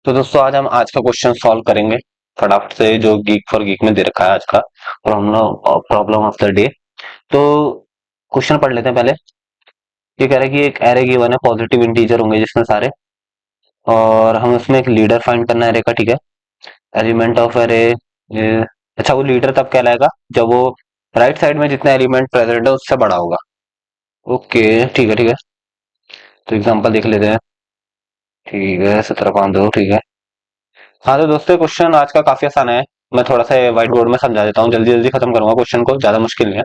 तो दोस्तों आज हम आज का क्वेश्चन सॉल्व करेंगे फटाफट से, जो गीक फॉर गीक में दे रखा है आज का प्रॉब्लम ऑफ द डे। तो क्वेश्चन पढ़ लेते हैं पहले। ये कह रहा है कि एक एरे गिवन है, पॉजिटिव इंटीजर होंगे जिसमें सारे, और हम उसमें एक लीडर फाइंड करना है एरे का। ठीक है, एलिमेंट ऑफ एरे। अच्छा, वो लीडर तब कहलाएगा जब वो राइट साइड में जितना एलिमेंट प्रेजेंट है उससे बड़ा होगा। ओके, ठीक है ठीक है। तो एग्जांपल देख लेते हैं। ठीक है, 17 5 2। ठीक है। हाँ तो दोस्तों, क्वेश्चन आज का काफी आसान है। मैं थोड़ा सा व्हाइट बोर्ड में समझा देता हूँ, जल्दी जल्दी खत्म करूंगा क्वेश्चन को, ज्यादा मुश्किल नहीं है।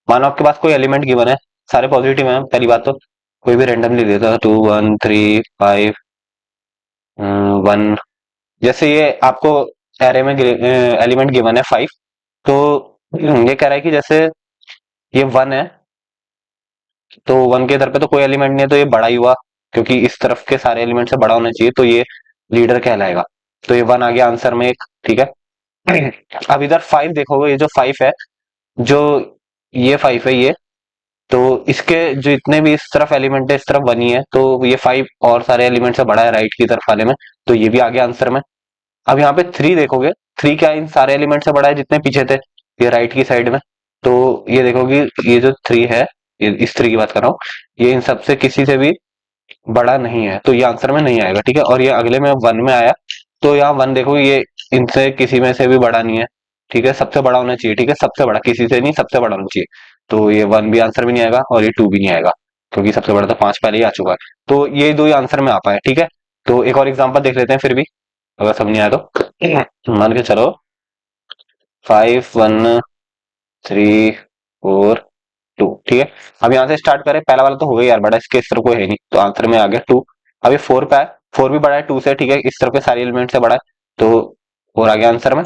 मानो आपके पास कोई एलिमेंट गिवन है, सारे पॉजिटिव हैं। पहली बात तो कोई भी रैंडमली देता है, 2 1 3 5 1। जैसे ये आपको एरे में एलिमेंट गिवन है 5। तो ये कह रहा है कि जैसे ये 1 है, तो 1 के इधर पे तो कोई एलिमेंट नहीं है, तो ये बड़ा ही हुआ, क्योंकि इस तरफ के सारे एलिमेंट से बड़ा होना चाहिए, तो ये लीडर कहलाएगा। तो ये 1 आ गया आंसर में एक। ठीक है। अब इधर 5 देखोगे, ये जो 5 है, जो ये 5 है ये, तो इसके जो इतने भी इस तरफ एलिमेंट है, इस तरफ 1 ही है, तो ये 5 और सारे एलिमेंट से बड़ा है राइट की तरफ वाले में, तो ये भी आ गया आंसर में। अब यहाँ पे 3 देखोगे, 3 क्या इन सारे एलिमेंट से बड़ा है जितने पीछे थे, ये राइट की साइड में। तो ये देखोगे, ये जो 3 है, ये इस 3 की बात कर रहा हूँ, ये इन सबसे किसी से भी बड़ा नहीं है, तो ये आंसर में नहीं आएगा। ठीक है, और ये अगले में 1 में आया, तो यहाँ 1 देखो, ये इनसे किसी में से भी बड़ा नहीं है। ठीक है, सबसे बड़ा होना चाहिए। ठीक है, सबसे बड़ा, किसी से नहीं, सबसे बड़ा होना चाहिए। तो ये 1 भी आंसर में नहीं आएगा, और ये 2 भी नहीं आएगा, क्योंकि सबसे बड़ा तो 5 पहले ही आ चुका है। तो ये दो ही आंसर में आ पाए। ठीक है, तो एक और एग्जांपल देख लेते हैं फिर भी, अगर सब नहीं आया तो। मान के चलो 5 1 3 4 2। ठीक है, अब यहाँ से स्टार्ट करें। पहला वाला तो हो गया यार बड़ा, इसके इस तरफ कोई है नहीं, तो आंसर में आ गया 2। अब ये 4 पे है, 4 भी बड़ा है 2 से। ठीक है, इस तरफ के सारे एलिमेंट से बड़ा है, तो 4 आ गया आंसर में।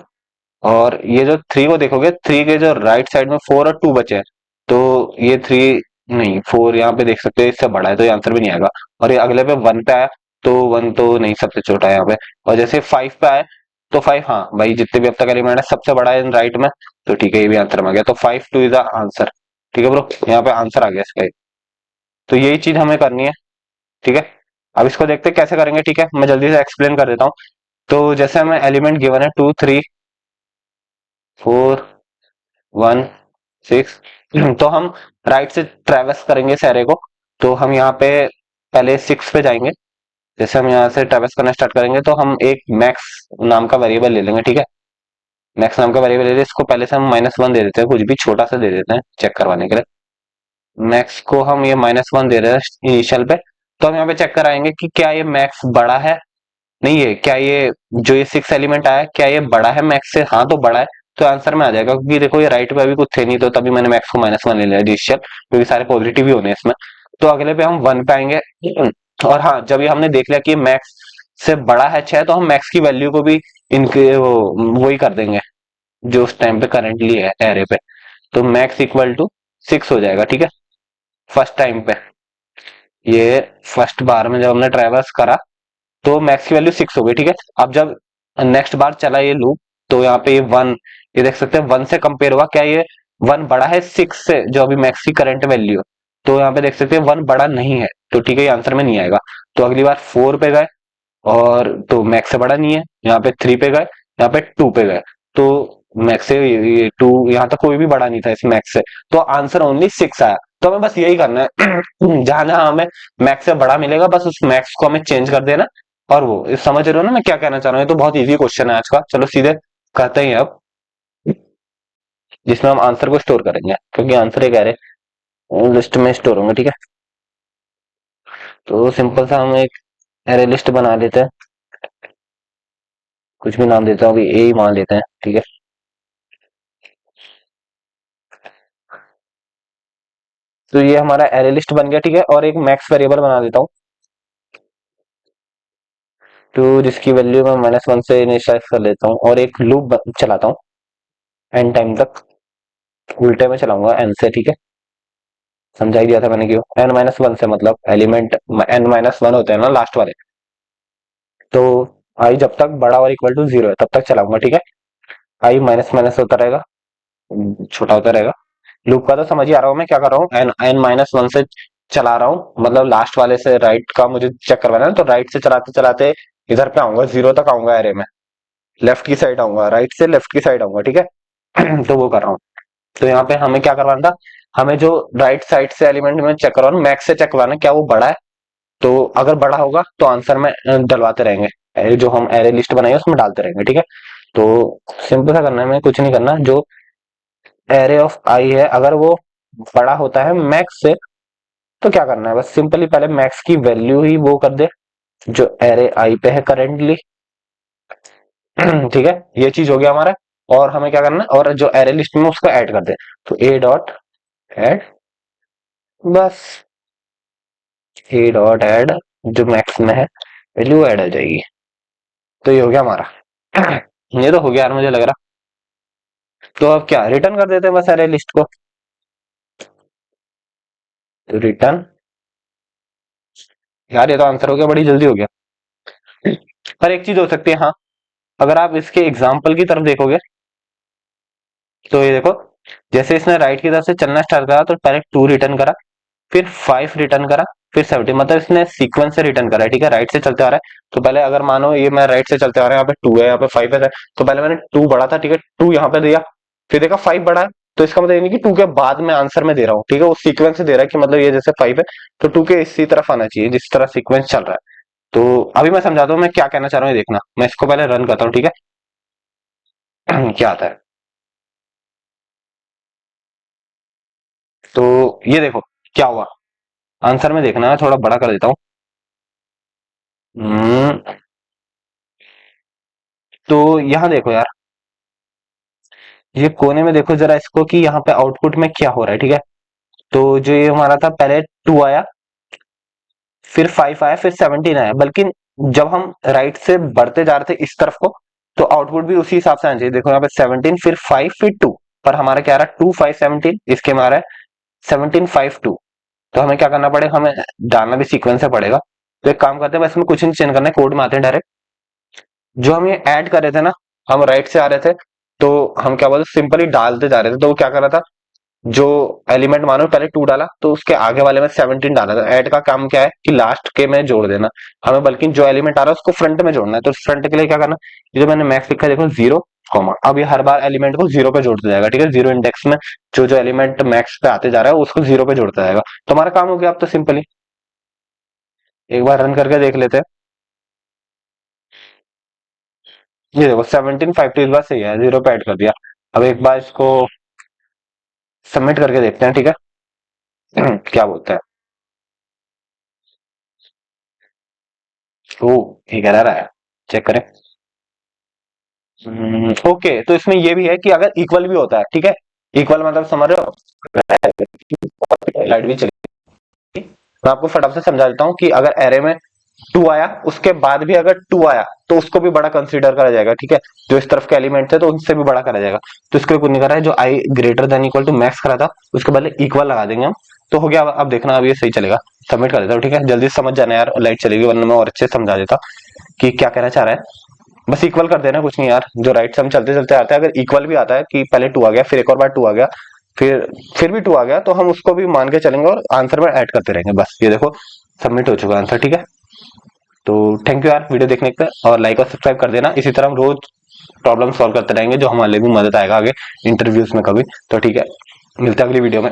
और ये जो 3 को देखोगे, 3 के जो राइट साइड में 4 और 2 बचे हैं, तो ये 3 नहीं, 4 यहाँ पे देख सकते हो, इससे बड़ा है, तो ये आंसर भी नहीं आएगा। और ये अगले पे 1 पे आया, तो 1 तो नहीं, सबसे छोटा है यहाँ पे। और जैसे 5 पे आए, तो 5, हाँ भाई, जितने भी अब तक एलिमेंट है सबसे बड़ा है राइट में, तो ठीक है, ये भी आंसर में आ गया। तो 5 2 इज द आंसर। ठीक है ब्रो, यहाँ पे आंसर आ गया इसका। तो यही चीज हमें करनी है। ठीक है, अब इसको देखते हैं कैसे करेंगे। ठीक है, मैं जल्दी से एक्सप्लेन कर देता हूँ। तो जैसे हमें एलिमेंट गिवन है 2 3 4 1 6। तो हम राइट से ट्रेवर्स करेंगे इस एरे को। तो हम यहाँ पे पहले 6 पे जाएंगे। जैसे हम यहाँ से ट्रेवर्स करना स्टार्ट करेंगे, तो हम एक मैक्स नाम का वेरिएबल ले लेंगे। ठीक है, मैक्स नाम का वेरिएबल ले लेंगे, इसको पहले से हम -1 दे देते हैं, कुछ भी छोटा सा दे देते हैं चेक करवाने के लिए। मैक्स को हम ये -1 दे रहे हैं इनिशियल पे। तो हम यहाँ पे चेक कराएंगे कि क्या ये मैक्स बड़ा है, नहीं है, क्या ये जो ये 6 एलिमेंट आया, क्या ये बड़ा है मैक्स से। हाँ तो बड़ा है, तो आंसर में आ जाएगा, क्योंकि देखो ये राइट पे अभी कुछ थे नहीं, तो तभी मैंने मैक्स को -1 ले लिया इनिशियल, क्योंकि सारे पॉजिटिव ही होने हैं इसमें। तो अगले पे हम 1 पे आएंगे। और हाँ, जब ये हमने देख लिया कि मैक्स से बड़ा है 6, तो हम मैक्स की वैल्यू को भी इनके वही कर देंगे जो उस टाइम पे करेंटली है एरे पे। तो मैक्स इक्वल टू 6 हो जाएगा। ठीक है, फर्स्ट टाइम पे, ये फर्स्ट बार में जब हमने ट्रेवर्स करा, तो मैक्स की वैल्यू 6 हो गई। ठीक है, अब जब नेक्स्ट बार चला ये लूप, तो यहाँ पे ये 1, ये देख सकते हैं 1 से कंपेयर हुआ, क्या ये 1 बड़ा है 6 से, जो अभी मैक्स की करंट वैल्यू है। तो यहाँ पे देख सकते हैं 1 बड़ा नहीं है, तो ठीक है, ये आंसर में नहीं आएगा। तो अगली बार 4 पे गए, और तो मैक्स से बड़ा नहीं है, यहाँ पे 3 पे गए, यहाँ पे 2 पे गए, तो मैक्स से ये 2, यहाँ तक कोई भी बड़ा नहीं था इस मैक्स से, तो आंसर ओनली 6 आया। तो हमें बस यही करना है। जहां जहां हमें मैक्स से बड़ा मिलेगा, बस उस मैक्स को हमें चेंज कर देना। और वो समझ रहे हो ना मैं क्या कहना चाह रहा हूँ। ये तो बहुत इजी क्वेश्चन है आज का। चलो सीधे करते हैं अब, जिसमें हम आंसर को स्टोर करेंगे, क्योंकि आंसर एक एरे लिस्ट में स्टोर होंगे। ठीक है, तो सिंपल सा हम एक एरे लिस्ट बना लेते हैं, कुछ भी नाम देता हूँ, अभी ए ही मान लेते हैं। ठीक है, तो ये हमारा एरे लिस्ट बन गया। ठीक है, और एक मैक्स वेरिएबल बना देता हूँ, तो जिसकी वैल्यू मैं -1 से इनिशियलाइज कर लेता हूँ, और एक लूप चलाता हूँ एन टाइम तक, उल्टे में चलाऊंगा एन से। ठीक है, समझा ही दिया था मैंने क्यों। n-1 से मतलब एलिमेंट n-1 होते हैं ना लास्ट वाले, तो आई जब तक बड़ा और इक्वल टू 0 है तब तक चलाऊंगा। ठीक है, आई माइनस माइनस होता रहेगा, छोटा होता रहेगा। लूप का तो समझ ही आ रहा हूँ मैं क्या कर रहा हूँ, n-1 से चला रहा हूँ, मतलब लास्ट वाले से राइट का मुझे चेक करवाना है, तो राइट से चलाते चलाते इधर पे आऊंगा, 0 तक आऊंगा एरे में, लेफ्ट की साइड आऊंगा, राइट से लेफ्ट की साइड आऊंगा, ठीक है। तो वो कर रहा हूँ। तो यहाँ पे हमें क्या करवाना था, हमें जो राइट साइड से एलिमेंट में चेक करवाना, मैक्स से चेक करवाना क्या वो बड़ा है। तो अगर बड़ा होगा तो आंसर में डलवाते रहेंगे, जो हम एरे लिस्ट बनाई है उसमें डालते रहेंगे, ठीक है। तो सिंपल सा करना है, हमें कुछ नहीं करना, जो एरे ऑफ आई है अगर वो बड़ा होता है मैक्स से, तो क्या करना है, बस सिंपली पहले मैक्स की वैल्यू ही वो कर दे जो एरे आई पे है करेंटली। ठीक है, ये चीज हो गया हमारा। और हमें क्या करना है, और जो एरे लिस्ट में उसको ऐड कर दे, तो ए डॉट ऐड, बस ए डॉट ऐड, जो मैक्स में है वैल्यू ऐड हो जाएगी। तो ये हो गया हमारा। ये तो हो गया यार, मुझे लग रहा। तो अब क्या रिटर्न कर देते हैं बस एरे लिस्ट को। तो रिटर्न, यार ये तो आंसर हो गया, बड़ी जल्दी हो गया। पर एक चीज हो सकती है, हाँ, अगर आप इसके एग्जाम्पल की तरफ देखोगे, तो ये देखो, जैसे इसने राइट की तरफ से चलना स्टार्ट करा तो पहले 2 रिटर्न करा, फिर 5 रिटर्न करा, फिर 70, मतलब इसने सीक्वेंस से रिटर्न करा है, ठीक है, राइट से चलते आ रहा है। तो पहले अगर मानो ये मैं राइट से चलते आ रहा है, यहाँ पे 2 है, यहाँ पे 5 है, तो पहले मैंने 2 बढ़ा था, ठीक है, 2 यहाँ पे दिया, फिर देखा 5 बढ़ा है, तो इसका मतलब ये नहीं कि 2 के बाद में आंसर में दे रहा हूँ, ठीक है, वो सीक्वेंस से दे रहा है कि मतलब ये जैसे 5 है तो 2 के इसी तरफ आना चाहिए जिस तरह सीक्वेंस चल रहा है। तो अभी मैं समझाता हूँ मैं क्या कहना चाह रहा हूँ, ये देखना, मैं इसको पहले रन करता हूँ, ठीक है। क्या आता है, तो ये देखो क्या हुआ, आंसर में देखना है, थोड़ा बड़ा कर देता हूँ। हम्म, तो यहाँ देखो यार, ये कोने में देखो जरा इसको कि यहाँ पे आउटपुट में क्या हो रहा है, ठीक है। तो जो ये हमारा था, पहले 2 आया, फिर 5 आया, फिर 17 आया, बल्कि जब हम राइट से बढ़ते जा रहे थे इस तरफ को, तो आउटपुट भी उसी हिसाब से आना चाहिए। देखो यहाँ पे 17, फिर 5, फिर 2, पर हमारा क्या आ रहा है, 2 5 17, इसके में आ रहा है 17 5 2। तो हमें क्या करना पड़ेगा, हमें डालना भी सीक्वेंस से पड़ेगा। तो एक काम करते हैं, बस इसमें कुछ नहीं चेंज करना है, कोड में आते हैं डायरेक्ट। जो हम ये ऐड कर रहे थे ना, हम राइट से आ रहे थे, तो हम क्या बोलते, सिंपली डालते जा रहे थे, तो वो क्या कर रहा था, जो एलिमेंट मानो पहले 2 डाला तो उसके आगे वाले में 17 डाला था। ऐड का काम क्या है कि लास्ट के में जोड़ देना, हमें बल्कि जो एलिमेंट आ रहा है उसको फ्रंट में जोड़ना है। तो फ्रंट के लिए क्या करना, ये जो मैंने मैक्स लिखा है देखो, 0 कॉमा, अब ये हर बार एलिमेंट को 0 पे जोड़ता जाएगा, ठीक है, 0 इंडेक्स में जो जो एलिमेंट मैक्स पे आते जा रहा है उसको 0 पे जोड़ता जाएगा। तो हमारा काम हो गया अब तो सिंपली, एक बार रन करके देख लेते हैं। ये देखो 17 5 2 इस बार सही है, 0 पे ऐड कर दिया। अब एक बार इसको सबमिट करके देखते हैं, ठीक है। क्या बोलते हैं, ओ ठीक है, रहा है, चेक करें। ओके, तो इसमें ये भी है कि अगर इक्वल भी होता है, ठीक है, इक्वल मतलब समझ रहे हो, लाइट भी चली। मैं आपको फटाफट से समझा देता हूँ कि अगर एरे में 2 आया, उसके बाद भी अगर 2 आया तो उसको भी बड़ा कंसीडर करा जाएगा, ठीक है, जो इस तरफ के एलिमेंट थे तो उनसे भी बड़ा करा जाएगा। तो इसको कुछ नहीं करा है, जो I greater than equal to max करा था उसके बदले इक्वल लगा देंगे हम। तो हो गया, अब देखना, अब ये सही चलेगा। सबमिट कर देता हूँ, ठीक है, जल्दी से समझ जाना यार, लाइट चलेगी, वरना मैं और अच्छे से समझा देता कि क्या कहना चाह रहा है। बस इक्वल कर देना, कुछ नहीं यार, जो राइट से हम चलते चलते आते हैं, अगर इक्वल भी आता है कि पहले 2 आ गया, फिर एक और बार 2 आ गया, फिर भी 2 आ गया, तो हम उसको भी मान के चलेंगे और आंसर में ऐड करते रहेंगे। बस ये देखो, सबमिट हो चुका आंसर, ठीक है। तो थैंक यू यार वीडियो देखने के लिए, और लाइक और सब्सक्राइब कर देना। इसी तरह हम रोज प्रॉब्लम सॉल्व करते रहेंगे, जो हमारे लिए भी मदद आएगा आगे इंटरव्यूज में कभी। तो ठीक है, मिलते हैं अगली वीडियो में।